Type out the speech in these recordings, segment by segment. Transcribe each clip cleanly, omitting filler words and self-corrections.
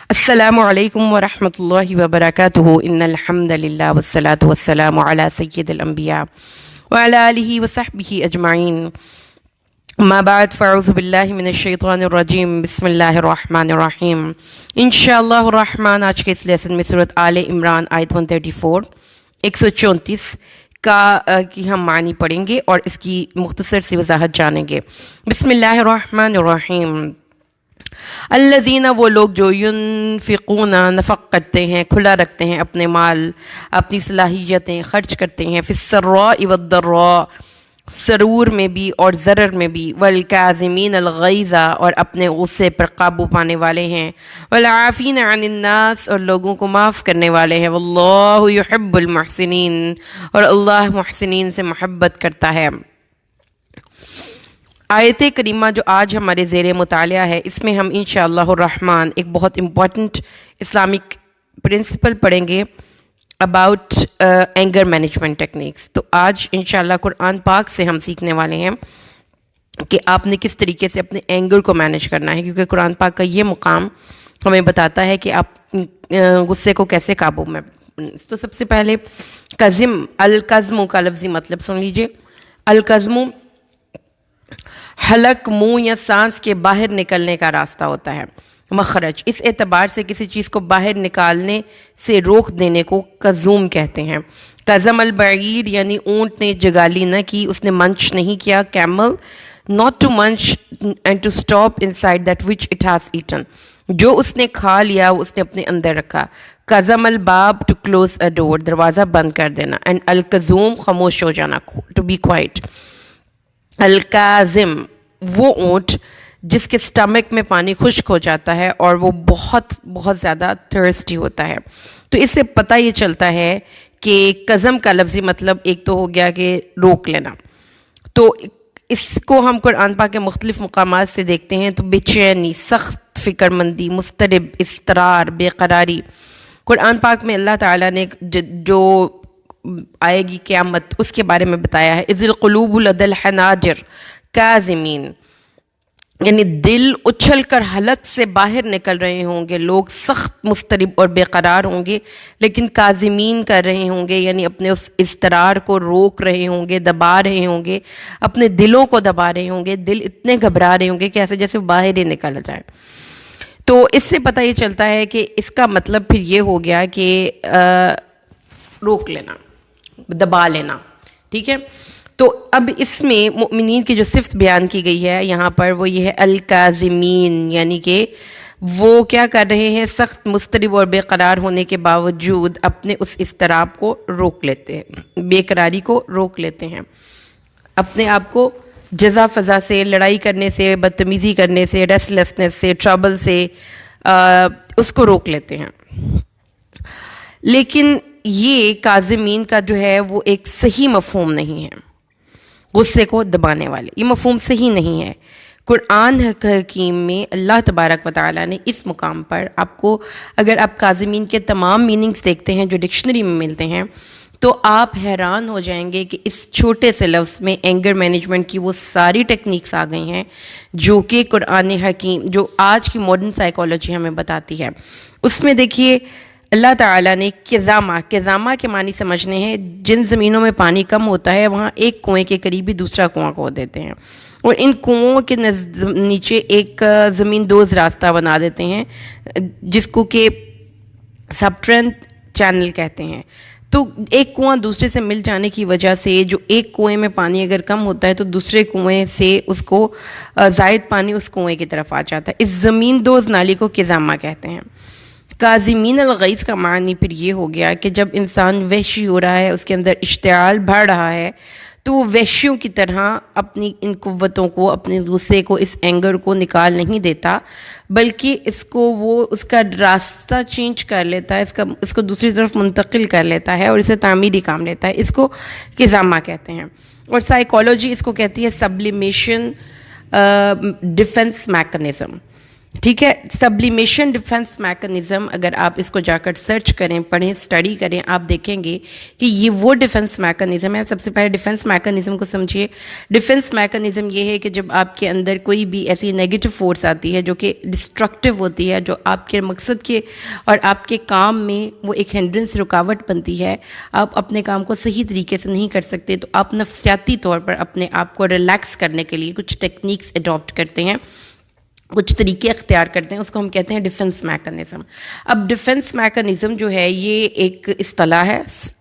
السلام علیکم ورحمۃ اللہ وبرکاتہ ان الحمد للہ والصلاة والسلام علی سید الانبیاء وعلی آلہ وصحبہ اجمعین ما بعد فاعوذ باللہ من الشیطان الرجیم بسم اللہ الرحمن الرحیم انشاءاللہ الرحمن آج کے اس لیسن میں سورۃ آل عمران آیت 134 134 کی ہم معنی پڑھیں گے اور اس کی مختصر سی وضاحت جانیں گے۔ بسم اللہ الرحمن الرحیم۔ الذین وہ لوگ جو ینفقون نفق کرتے ہیں، کھلا رکھتے ہیں اپنے مال، اپنی صلاحیتیں خرچ کرتے ہیں، فی السراء والضراء سرور میں بھی اور ضرر میں بھی، والکاظمین الغیظ اور اپنے غصے پر قابو پانے والے ہیں، والعافین عن الناس اور لوگوں کو معاف کرنے والے ہیں، واللہ یحب المحسنین اور اللہ محسنین سے محبت کرتا ہے۔ آیت کریمہ جو آج ہمارے زیر مطالعہ ہے، اس میں ہم انشاءاللہ الرحمن ایک بہت امپورٹنٹ اسلامک پرنسپل پڑھیں گے اباؤٹ اینگر مینجمنٹ ٹیکنیکس۔ تو آج انشاءاللہ قرآن پاک سے ہم سیکھنے والے ہیں کہ آپ نے کس طریقے سے اپنے اینگر کو مینیج کرنا ہے، کیونکہ قرآن پاک کا یہ مقام ہمیں بتاتا ہے کہ آپ غصے کو کیسے قابو میں۔ تو سب سے پہلے القزم کا لفظی مطلب سن لیجئے۔ القزم حلق، منہ یا سانس کے باہر نکلنے کا راستہ ہوتا ہے، مخرج۔ اس اعتبار سے کسی چیز کو باہر نکالنے سے روک دینے کو قزوم کہتے ہیں۔ قزم البعیر یعنی اونٹ نے جگالی نہ کی، اس نے منچ نہیں کیا۔ Camel not to munch and to stop inside that which it has eaten، جو اس نے کھا لیا وہ اس نے اپنے اندر رکھا۔ قزم الباب to close a door، دروازہ بند کر دینا۔ and القزوم خاموش ہو جانا، to be quiet۔ القازم وہ اونٹ جس کے سٹمک میں پانی خشک ہو جاتا ہے اور وہ بہت بہت زیادہ تھرسٹی ہوتا ہے۔ تو اس سے پتہ یہ چلتا ہے کہ قزم کا لفظی مطلب ایک تو ہو گیا کہ روک لینا، تو اس کو ہم قرآن پاک کے مختلف مقامات سے دیکھتے ہیں تو بے چینی، سخت فکر مندی، مضطرب، اضطرار، بے قراری۔ قرآن پاک میں اللہ تعالیٰ نے جو آئے گی قیامت اس کے بارے میں بتایا ہے، اذ القلوب لدى الحناجر کاظمین، یعنی دل اچھل کر حلق سے باہر نکل رہے ہوں گے، لوگ سخت مضطرب اور بے قرار ہوں گے لیکن کاظمین کر رہے ہوں گے، یعنی اپنے اس اضطرار کو روک رہے ہوں گے، دبا رہے ہوں گے، اپنے دلوں کو دبا رہے ہوں گے، دل اتنے گھبرا رہے ہوں گے کہ ایسے جیسے باہر ہی نکل جائے۔ تو اس سے پتہ یہ چلتا ہے کہ اس کا مطلب پھر یہ ہو گیا کہ روک لینا، دبا لینا، ٹھیک ہے۔ تو اب اس میں مؤمنین کی جو صفت بیان کی گئی ہے یہاں پر وہ یہ ہے الکاظمین، یعنی کہ وہ کیا کر رہے ہیں، سخت مضطرب اور بے قرار ہونے کے باوجود اپنے اس اضطراب کو روک لیتے ہیں، بے قراری کو روک لیتے ہیں، اپنے آپ کو جزا فضا سے، لڑائی کرنے سے، بدتمیزی کرنے سے، ریسٹ لیسنس سے، ٹربل سے اس کو روک لیتے ہیں۔ لیکن یہ کاظمین کا جو ہے وہ ایک صحیح مفہوم نہیں ہے، غصے کو دبانے والے، یہ مفہوم صحیح نہیں ہے۔ قرآن حکیم میں اللہ تبارک و تعالیٰ نے اس مقام پر آپ کو، اگر آپ کاظمین کے تمام میننگز دیکھتے ہیں جو ڈکشنری میں ملتے ہیں تو آپ حیران ہو جائیں گے کہ اس چھوٹے سے لفظ میں اینگر مینجمنٹ کی وہ ساری ٹیکنیکس آ گئی ہیں جو کہ قرآن حکیم، جو آج کی ماڈرن سائیکالوجی ہمیں بتاتی ہے۔ اس میں دیکھیے اللہ تعالیٰ نے قزامہ کے معنی سمجھنے ہیں، جن زمینوں میں پانی کم ہوتا ہے وہاں ایک کنویں کے قریب ہی دوسرا کنواں کھود دیتے ہیں، اور ان کنوؤں کے نیچے ایک زمین دوز راستہ بنا دیتے ہیں جس کو کہ سبٹرین چینل کہتے ہیں۔ تو ایک کنواں دوسرے سے مل جانے کی وجہ سے جو ایک کنویں میں پانی اگر کم ہوتا ہے تو دوسرے کنویں سے اس کو زائد پانی اس کنویں کی طرف آ جاتا ہے۔ اس زمین دوز نالی کو قزامہ کہتے ہیں۔ کاظمین الغیظ کا معنی پھر یہ ہو گیا کہ جب انسان وحشی ہو رہا ہے، اس کے اندر اشتعال بڑھ رہا ہے تو وہ وحشیوں کی طرح اپنی ان قوتوں کو، اپنے غصے کو، اس اینگر کو نکال نہیں دیتا، بلکہ اس کو وہ اس کا راستہ چینج کر لیتا ہے، اس کو دوسری طرف منتقل کر لیتا ہے اور اسے تعمیری کام لیتا ہے۔ اس کو قزامہ کہتے ہیں، اور سائیکالوجی اس کو کہتی ہے سبلیمیشن ڈیفنس میکنزم، ٹھیک ہے. سبلیمیشن ڈیفنس میکانزم، اگر آپ اس کو جا کر سرچ کریں، پڑھیں، اسٹڈی کریں، آپ دیکھیں گے کہ یہ وہ ڈیفنس میکانزم ہے. سب سے پہلے ڈیفنس میکانزم کو سمجھیے. ڈیفنس میکانزم یہ ہے کہ جب آپ کے اندر کوئی بھی ایسی نیگیٹو فورس آتی ہے جو کہ ڈسٹرکٹیو ہوتی ہے، جو آپ کے مقصد کے اور آپ کے کام میں وہ ایک ہنڈرنس، رکاوٹ بنتی ہے، آپ اپنے کام کو صحیح طریقے سے نہیں کر سکتے، تو آپ نفسیاتی طور پر اپنے آپ کو ریلیکس کرنے کے لیے کچھ ٹیکنیکس اڈاپٹ کرتے ہیں، کچھ طریقے اختیار کرتے ہیں. اس کو ہم کہتے ہیں ڈیفنس میکانزم. اب ڈیفنس میکانزم جو ہے یہ ایک اصطلاح ہے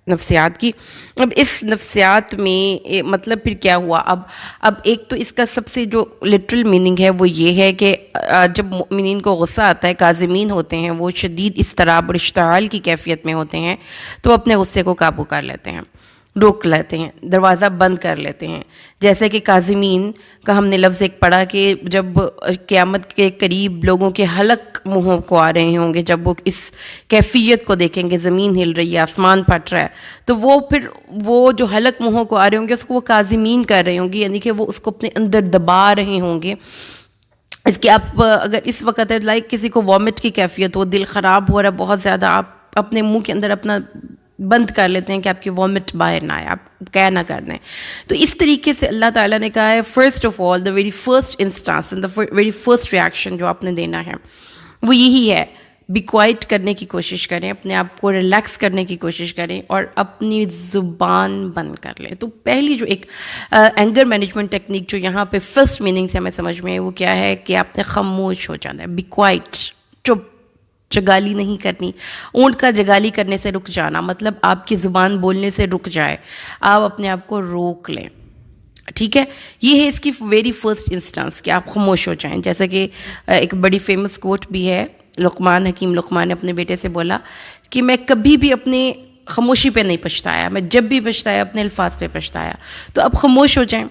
نفسیات کی. اب اس نفسیات میں مطلب پھر کیا ہوا؟ اب ایک تو اس کا سب سے جو لٹرل میننگ ہے وہ یہ ہے کہ جب مؤمنین کو غصہ آتا ہے، کاظمین ہوتے ہیں، وہ شدید اضطراب اور اشتعال کی کیفیت میں ہوتے ہیں، تو اپنے غصے کو قابو کر لیتے ہیں، روک لیتے ہیں، دروازہ بند کر لیتے ہیں. جیسے کہ کاظمین کا ہم نے لفظ ایک پڑھا کہ جب قیامت کے قریب لوگوں کے حلق منہوں کو آ رہے ہوں گے، جب وہ اس کیفیت کو دیکھیں گے، زمین ہل رہی ہے، آسمان پھٹ رہا ہے، تو وہ جو حلق منہوں کو آ رہے ہوں گے اس کو وہ کاظمین کر رہے ہوں گے، یعنی کہ وہ اس کو اپنے اندر دبا رہے ہوں گے. اس کے آپ اگر اس وقت لائک کسی کو وامٹ کی کیفیت ہو، دل خراب ہو رہا ہے بہت زیادہ، آپ اپنے منہ کے اندر اپنا بند کر لیتے ہیں کہ آپ کی وامٹ باہر نہ آئے، آپ کہہ نہ کر دیں. تو اس طریقے سے اللہ تعالیٰ نے کہا ہے first of all the very first instance, the very first reaction جو آپ نے دینا ہے وہ یہی ہے، بی کوائٹ کرنے کی کوشش کریں، اپنے آپ کو ریلیکس کرنے کی کوشش کریں اور اپنی زبان بند کر لیں. تو پہلی جو ایک اینگر مینجمنٹ ٹیکنیک جو یہاں پہ فرسٹ میننگ سے ہمیں سمجھ میں ہے وہ کیا ہے کہ آپ نے خاموش ہو جانا ہے، بی کوائٹ، چپ، جگالی نہیں کرنی. اونٹ کا جگالی کرنے سے رک جانا مطلب آپ کی زبان بولنے سے رک جائے، آپ اپنے آپ کو روک لیں. ٹھیک ہے، یہ ہے اس کی ویری فرسٹ انسٹانس کہ آپ خاموش ہو جائیں. جیسا کہ ایک بڑی فیمس کوٹ بھی ہے، لقمان، حکیم لقمان نے اپنے بیٹے سے بولا کہ میں کبھی بھی اپنے خاموشی پہ نہیں پچھتایا، میں جب بھی پچھتایا اپنے الفاظ پہ پچھتایا. تو اب خاموش ہو جائیں.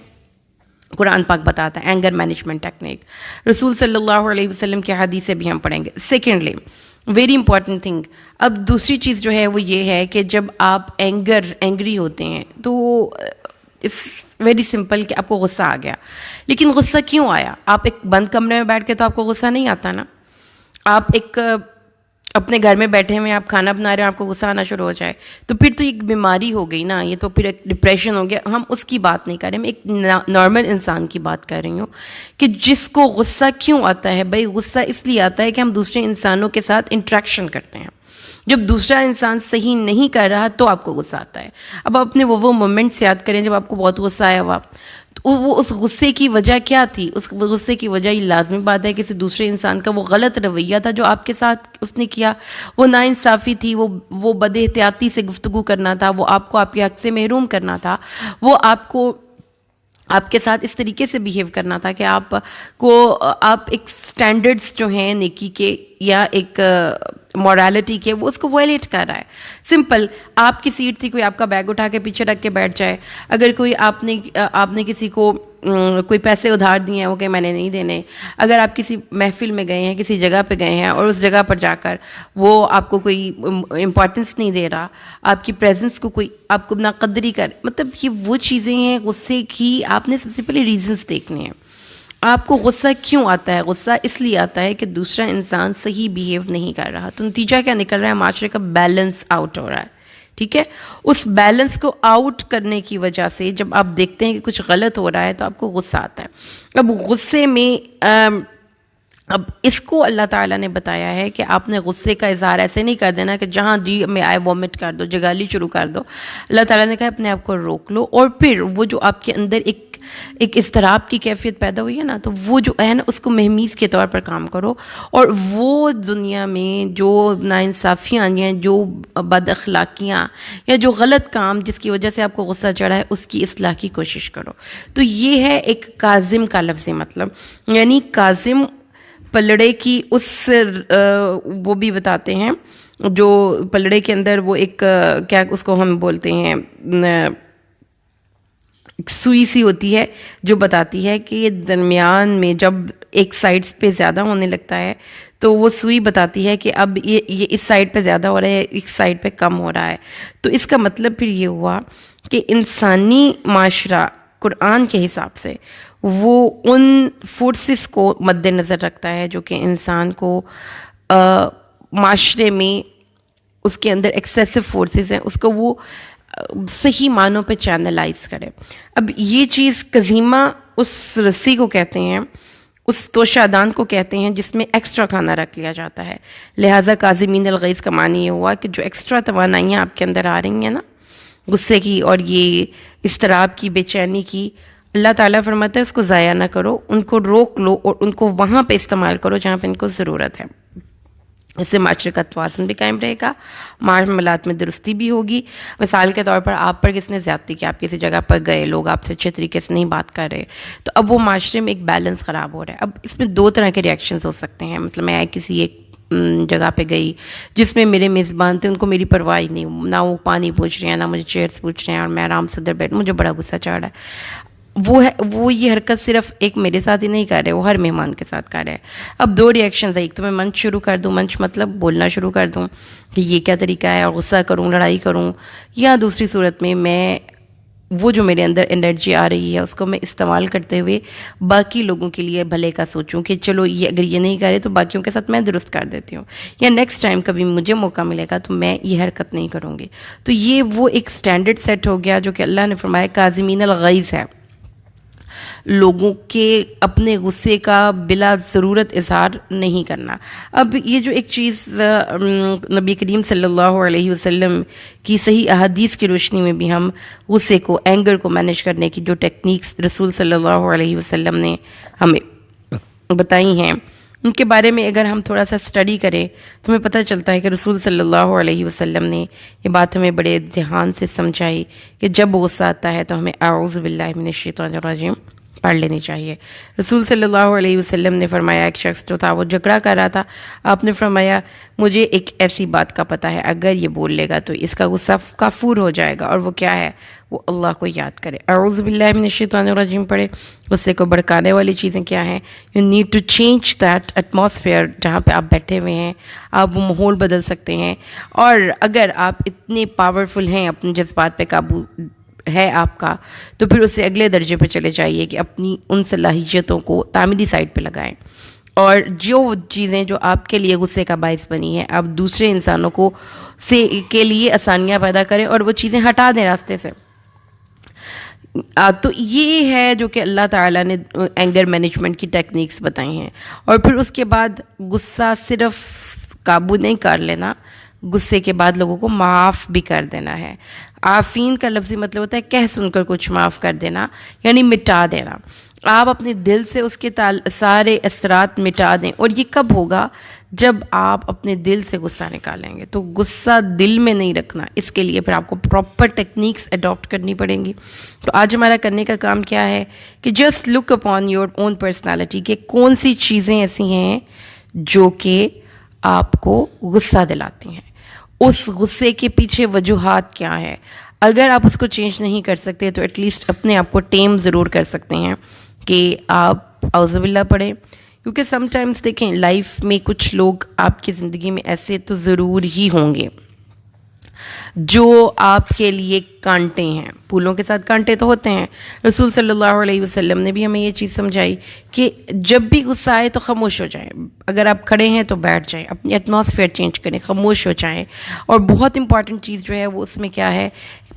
قرآن پاک بتاتا ہے اینگر مینجمنٹ ٹیکنیک، رسول صلی اللہ علیہ وسلم کی حدیث سے بھی ہم پڑھیں گے. سیکنڈلی ویری امپورٹنٹ تھنگ، اب دوسری چیز جو ہے وہ یہ ہے کہ جب آپ اینگری ہوتے ہیں تو اٹس ویری سمپل کہ آپ کو غصہ آ گیا. لیکن غصہ کیوں آیا؟ آپ ایک بند کمرے میں بیٹھ کے تو آپ کو غصہ نہیں آتا نا. آپ ایک اپنے گھر میں بیٹھے ہوئے آپ کھانا بنا رہے ہیں، آپ کو غصہ آنا شروع ہو جائے تو پھر تو ایک بیماری ہو گئی نا، یہ تو پھر ایک ڈپریشن ہو گیا. ہم اس کی بات نہیں کر رہے، میں ایک نارمل انسان کی بات کر رہی ہوں کہ جس کو غصہ کیوں آتا ہے. بھائی غصہ اس لیے آتا ہے کہ ہم دوسرے انسانوں کے ساتھ انٹریکشن کرتے ہیں. جب دوسرا انسان صحیح نہیں کر رہا تو آپ کو غصہ آتا ہے. اب آپ اپنے وہ مومنٹس یاد کریں جب آپ کو بہت غصہ آیا ہوا، تو وہ اس غصے کی وجہ کیا تھی؟ اس غصے کی وجہ یہ لازمی بات ہے کسی دوسرے انسان کا وہ غلط رویہ تھا جو آپ کے ساتھ اس نے کیا، وہ ناانصافی تھی، وہ بد احتیاطی سے گفتگو کرنا تھا، وہ آپ کو آپ کے حق سے محروم کرنا تھا، وہ آپ کے ساتھ اس طریقے سے بیہیو کرنا تھا کہ آپ ایک سٹینڈرڈز جو ہیں نیکی کے یا ایک مورالٹی کے، وہ اس کو وائلیٹ کر رہا ہے. سمپل، آپ کی سیٹ تھی، کوئی آپ کا بیگ اٹھا کے پیچھے رکھ کے بیٹھ جائے. اگر کوئی آپ نے کسی کو کوئی پیسے ادھار دیے ہیں، وہ کہ میں نے نہیں دینے. اگر آپ کسی محفل میں گئے ہیں، کسی جگہ پہ گئے ہیں اور اس جگہ پر جا کر وہ آپ کو کوئی امپورٹنس نہیں دے رہا، آپ کی پریزنس کو کوئی آپ کو ناقدری کر، مطلب یہ وہ چیزیں ہیں غصے کی. آپ نے سب سے پہلے ریزنس دیکھنے ہیں. آپ کو غصہ کیوں آتا ہے؟ غصہ اس لیے آتا ہے کہ دوسرا انسان صحیح بیہیو نہیں کر رہا. تو نتیجہ کیا نکل رہا ہے؟ معاشرے کا بیلنس آؤٹ ہو رہا ہے. ٹھیک ہے، اس بیلنس کو آؤٹ کرنے کی وجہ سے جب آپ دیکھتے ہیں کہ کچھ غلط ہو رہا ہے تو آپ کو غصہ آتا ہے. اب غصے میں اب اس کو اللہ تعالیٰ نے بتایا ہے کہ آپ نے غصے کا اظہار ایسے نہیں کر دینا کہ جہاں جی میں آئے وامٹ کر دو، جگالی شروع کر دو. اللہ تعالیٰ نے کہا اپنے آپ کو روک لو، اور پھر وہ جو آپ کے اندر ایک اضطراب کی کیفیت پیدا ہوئی ہے نا، تو وہ جو ہے نا اس کو مہمیز کے طور پر کام کرو، اور وہ دنیا میں جو ناانصافیاں ہیں، جو بد اخلاقیاں یا جو غلط کام جس کی وجہ سے آپ کو غصہ چڑھا ہے، اس کی اصلاح کی کوشش کرو. تو یہ ہے ایک کاظم کا لفظی مطلب، یعنی کاظم پلڑے کی وہ بھی بتاتے ہیں جو پلڑے کے اندر وہ ایک کیا اس کو ہم بولتے ہیں سوئی سی ہوتی ہے جو بتاتی ہے کہ درمیان میں جب ایک سائڈ پہ زیادہ ہونے لگتا ہے تو وہ سوئی بتاتی ہے کہ اب یہ اس سائڈ پہ زیادہ ہو رہا ہے، ایک سائڈ پہ کم ہو رہا ہے. تو اس کا مطلب پھر یہ ہوا کہ انسانی معاشرہ قرآن کے حساب سے وہ ان فورسز کو مد نظر رکھتا ہے جو کہ انسان کو معاشرے میں اس کے اندر ایکسیسو فورسز ہیں، اس کو وہ صحیح معنوں پہ چینلائز کرے. اب یہ چیز قزیمہ اس رسی کو کہتے ہیں، اس توشادان کو کہتے ہیں جس میں ایکسٹرا کھانا رکھ لیا جاتا ہے. لہٰذا کاظمین الغیظ کا معنی یہ ہوا کہ جو ایکسٹرا توانائیاں آپ کے اندر آ رہی ہیں نا غصے کی اور یہ اضطراب کی، بے چینی کی، اللہ تعالیٰ فرماتا ہے اس کو ضائع نہ کرو، ان کو روک لو اور ان کو وہاں پہ استعمال کرو جہاں پہ ان کو ضرورت ہے. اس سے معاشرے کا توازن بھی قائم رہے گا، معاملات میں درستی بھی ہوگی. مثال کے طور پر آپ پر کس نے زیادتی کی، آپ کسی جگہ پر گئے، لوگ آپ سے اچھے طریقے سے نہیں بات کر رہے، تو اب وہ معاشرے میں ایک بیلنس خراب ہو رہا ہے. اب اس میں دو طرح کے ریئیکشنز ہو سکتے ہیں. مطلب میں کسی ایک جگہ پہ گئی جس میں میرے میزبان تھے، ان کو میری پرواہ ہی نہیں، نہ وہ پانی پوچھ رہے ہیں، نہ مجھے چیئرس پوچھ رہے ہیں، اور میں آرام سے ادھر بیٹھ، مجھے بڑا غصہ چڑھ رہا ہے. وہ یہ حرکت صرف ایک میرے ساتھ ہی نہیں کر رہے، وہ ہر مہمان کے ساتھ کر رہے ہیں. اب دو ریئیکشنز ہیں، ایک تو میں منچ شروع کر دوں، منچ مطلب بولنا شروع کر دوں کہ یہ کیا طریقہ ہے اور غصہ کروں، لڑائی کروں، یا دوسری صورت میں وہ جو میرے اندر انرجی آ رہی ہے اس کو میں استعمال کرتے ہوئے باقی لوگوں کے لیے بھلے کا سوچوں کہ چلو یہ اگر یہ نہیں کرے تو باقیوں کے ساتھ میں درست کر دیتی ہوں، یا نیکسٹ ٹائم کبھی مجھے موقع ملے گا تو میں یہ حرکت نہیں کروں گی. تو یہ وہ ایک سٹینڈرڈ سیٹ ہو گیا جو کہ اللہ نے فرمایا کاظمین الغیظ ہے، لوگوں کے اپنے غصے کا بلا ضرورت اظہار نہیں کرنا. اب یہ جو ایک چیز نبی کریم صلی اللہ علیہ وسلم کی صحیح احادیث کی روشنی میں بھی ہم غصے کو، اینگر کو مینیج کرنے کی جو ٹیکنیکس رسول صلی اللہ علیہ وسلم نے ہمیں بتائی ہیں، ان کے بارے میں اگر ہم تھوڑا سا اسٹڈی کریں تو ہمیں پتہ چلتا ہے کہ رسول صلی اللہ علیہ وسلم نے یہ بات ہمیں بڑے دھیان سے سمجھائی کہ جب غصہ آتا ہے تو ہمیں اعوذ باللہ من الشیطان الرجیم پڑھ لینی چاہیے. رسول صلی اللہ علیہ وسلم نے فرمایا، ایک شخص جو تھا وہ جھگڑا کر رہا تھا، آپ نے فرمایا مجھے ایک ایسی بات کا پتہ ہے اگر یہ بول لے گا تو اس کا غصہ کافور ہو جائے گا، اور وہ کیا ہے؟ وہ اللہ کو یاد کرے، اعوذ باللہ من الشیطان الرجیم پڑھے. غصے کو بھڑکانے والی چیزیں کیا ہیں؟ You need to change that atmosphere, جہاں پہ آپ بیٹھے ہوئے ہیں آپ وہ ماحول بدل سکتے ہیں. اور اگر آپ اتنے پاورفل ہیں، اپنے جذبات پہ قابو ہے آپ کا، تو پھر اسے اگلے درجے پہ چلے جائیے کہ اپنی ان صلاحیتوں کو تعمیری سائڈ پہ لگائیں، اور جو چیزیں جو آپ کے لیے غصے کا باعث بنی ہیں آپ دوسرے انسانوں کو کے لیے آسانیاں پیدا کریں اور وہ چیزیں ہٹا دیں راستے سے. تو یہ ہے جو کہ اللہ تعالیٰ نے اینگر مینجمنٹ کی ٹیکنیکس بتائی ہیں. اور پھر اس کے بعد غصہ صرف قابو نہیں کر لینا، غصے کے بعد لوگوں کو معاف بھی کر دینا ہے. عافین کا لفظی مطلب ہوتا ہے کہہ سن کر کچھ معاف کر دینا، یعنی مٹا دینا. آپ اپنے دل سے اس کے سارے اثرات مٹا دیں. اور یہ کب ہوگا؟ جب آپ اپنے دل سے غصہ نکالیں گے. تو غصہ دل میں نہیں رکھنا، اس کے لیے پھر آپ کو پراپر ٹیکنیکس اڈاپٹ کرنی پڑیں گی. تو آج ہمارا کرنے کا کام کیا ہے کہ just look upon your own personality کہ کون سی چیزیں ایسی ہیں جو کہ آپ کو غصہ دلاتی ہیں، اس غصے کے پیچھے وجوہات کیا ہے. اگر آپ اس کو چینج نہیں کر سکتے تو ایٹ لیسٹ اپنے آپ کو ٹیم ضرور کر سکتے ہیں کہ آپ اعوذ باللہ پڑھیں. کیونکہ سم ٹائمز دیکھیں لائف میں کچھ لوگ آپ کی زندگی میں ایسے تو ضرور ہی ہوں گے جو آپ کے لیے کانٹے ہیں. پھولوں کے ساتھ کانٹے تو ہوتے ہیں. رسول صلی اللہ علیہ وسلم نے بھی ہمیں یہ چیز سمجھائی کہ جب بھی غصہ آئے تو خاموش ہو جائیں. اگر آپ کھڑے ہیں تو بیٹھ جائیں، اپنی ایٹماسفیئر چینج کریں، خاموش ہو جائیں. اور بہت امپورٹنٹ چیز جو ہے وہ اس میں کیا ہے،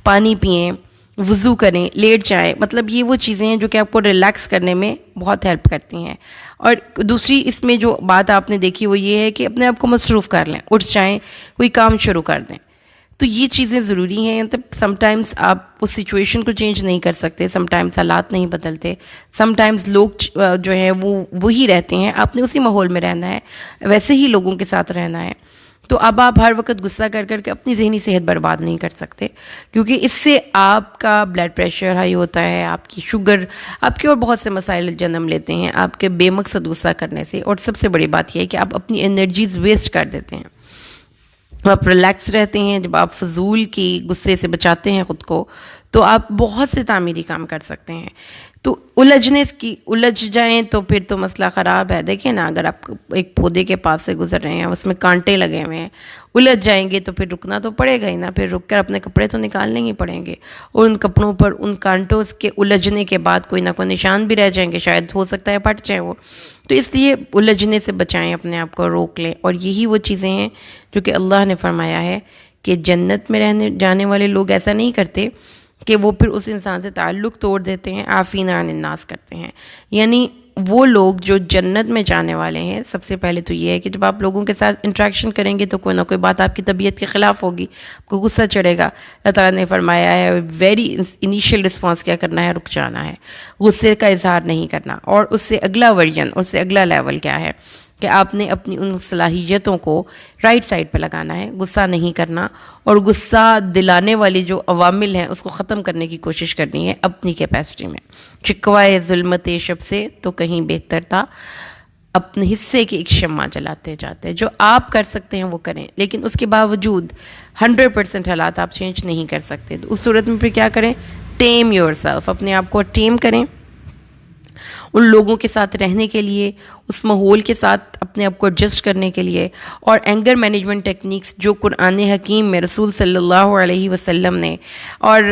پانی پئیں، وضو کریں، لیٹ جائیں. مطلب یہ وہ چیزیں ہیں جو کہ آپ کو ریلیکس کرنے میں بہت ہیلپ کرتی ہیں. اور دوسری اس میں جو بات آپ نے دیکھی وہ یہ ہے کہ اپنے آپ کو مصروف کر لیں، اٹھ جائیں، کوئی کام شروع کر دیں. تو یہ چیزیں ضروری ہیں. مطلب سم ٹائمز آپ اس سچویشن کو چینج نہیں کر سکتے، سم ٹائمز حالات نہیں بدلتے، سم ٹائمز لوگ جو ہیں وہ وہی رہتے ہیں. آپ نے اسی ماحول میں رہنا ہے، ویسے ہی لوگوں کے ساتھ رہنا ہے. تو اب آپ ہر وقت غصہ کر کر کے اپنی ذہنی صحت برباد نہیں کر سکتے، کیونکہ اس سے آپ کا بلڈ پریشر ہائی ہوتا ہے، آپ کی شوگر، آپ کے اور بہت سے مسائل جنم لیتے ہیں آپ کے بے مقصد غصہ کرنے سے. اور سب سے بڑی بات یہ ہے کہ آپ اپنی انرجیز ویسٹ کر دیتے ہیں. آپ ریلیکس رہتے ہیں جب آپ فضول کی غصے سے بچاتے ہیں خود کو، تو آپ بہت سے تعمیری کام کر سکتے ہیں. تو الجھ جائیں تو پھر تو مسئلہ خراب ہے. دیکھیں نا، اگر آپ ایک پودے کے پاس سے گزر رہے ہیں، اس میں کانٹے لگے ہوئے ہیں، الجھ جائیں گے تو پھر رکنا تو پڑے گا ہی نا. پھر رک کر اپنے کپڑے تو نکالنے ہی پڑیں گے، اور ان کپڑوں پر ان کانٹوں کے الجھنے کے بعد کوئی نہ کوئی نشان بھی رہ جائیں گے، شاید ہو سکتا ہے پھٹ جائیں وہ. تو اس لیے الجھنے سے بچائیں، اپنے آپ کو روک لیں. اور یہی وہ چیزیں ہیں جو کہ اللہ نے فرمایا ہے کہ جنت میں رہنے جانے والے لوگ ایسا نہیں کرتے کہ وہ پھر اس انسان سے تعلق توڑ دیتے ہیں، عافین عن الناس کرتے ہیں. یعنی وہ لوگ جو جنت میں جانے والے ہیں، سب سے پہلے تو یہ ہے کہ جب آپ لوگوں کے ساتھ انٹریکشن کریں گے تو کوئی نہ کوئی بات آپ کی طبیعت کے خلاف ہوگی، آپ کو غصہ چڑھے گا. اللہ تعالیٰ نے فرمایا ہے ویری انیشیل رسپانس کیا کرنا ہے، رک جانا ہے، غصے کا اظہار نہیں کرنا. اور اس سے اگلا ورژن، اس سے اگلا لیول کیا ہے کہ آپ نے اپنی ان صلاحیتوں کو رائٹ سائڈ پہ لگانا ہے، غصہ نہیں کرنا، اور غصہ دلانے والی جو عوامل ہیں اس کو ختم کرنے کی کوشش کرنی ہے اپنی کیپیسٹی میں. شکوائے ظلمت شب سے تو کہیں بہتر تھا اپنے حصے کی ایک شمع جلاتے جاتے. جو آپ کر سکتے ہیں وہ کریں، لیکن اس کے باوجود 100% حالات آپ چینج نہیں کر سکتے. تو اس صورت میں پھر کیا کریں؟ ٹیم یور سیلف، اپنے آپ کو ٹیم کریں. ان لوگوں کے ساتھ رہنے کے لیے، اس ماحول کے ساتھ اپنے آپ کو ایڈجسٹ کرنے کے لیے، اور اینگر مینجمنٹ ٹیکنیکس جو قرآن حکیم میں رسول صلی اللہ علیہ وسلم نے اور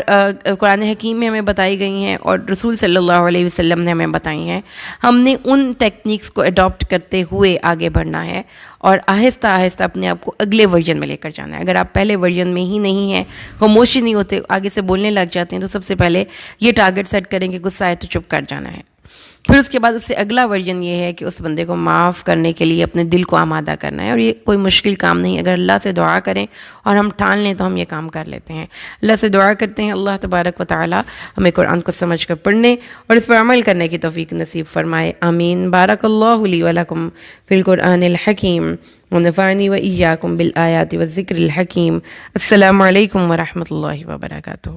قرآن حکیم میں ہمیں بتائی گئی ہیں اور رسول صلی اللہ علیہ وسلم نے ہمیں بتائی ہیں، ہم نے ان ٹیکنیکس کو اڈاپٹ کرتے ہوئے آگے بڑھنا ہے اور آہستہ آہستہ اپنے آپ کو اگلے ورژن میں لے کر جانا ہے. اگر آپ پہلے ورژن میں ہی نہیں ہیں، خاموشی نہیں ہوتے، آگے سے بولنے لگ جاتے ہیں، تو سب سے پہلے یہ ٹارگٹ سیٹ کریں کہ غصہ آئے تو چپ کر جانا ہے. پھر اس کے بعد اس سے اگلا ورژن یہ ہے کہ اس بندے کو معاف کرنے کے لیے اپنے دل کو آمادہ کرنا ہے. اور یہ کوئی مشکل کام نہیں، اگر اللہ سے دعا کریں اور ہم ٹھان لیں تو ہم یہ کام کر لیتے ہیں. اللہ سے دعا کرتے ہیں اللہ تبارک و تعالی ہمیں قرآن کو سمجھ کر پڑھنے اور اس پر عمل کرنے کی توفیق نصیب فرمائے. آمین. بارک اللہ لی ولکم فی القرآن الحکیم ونفعنی و ایاکم بالآیات والذکر الحکیم. السلام علیکم ورحمۃ اللہ وبرکاتہ.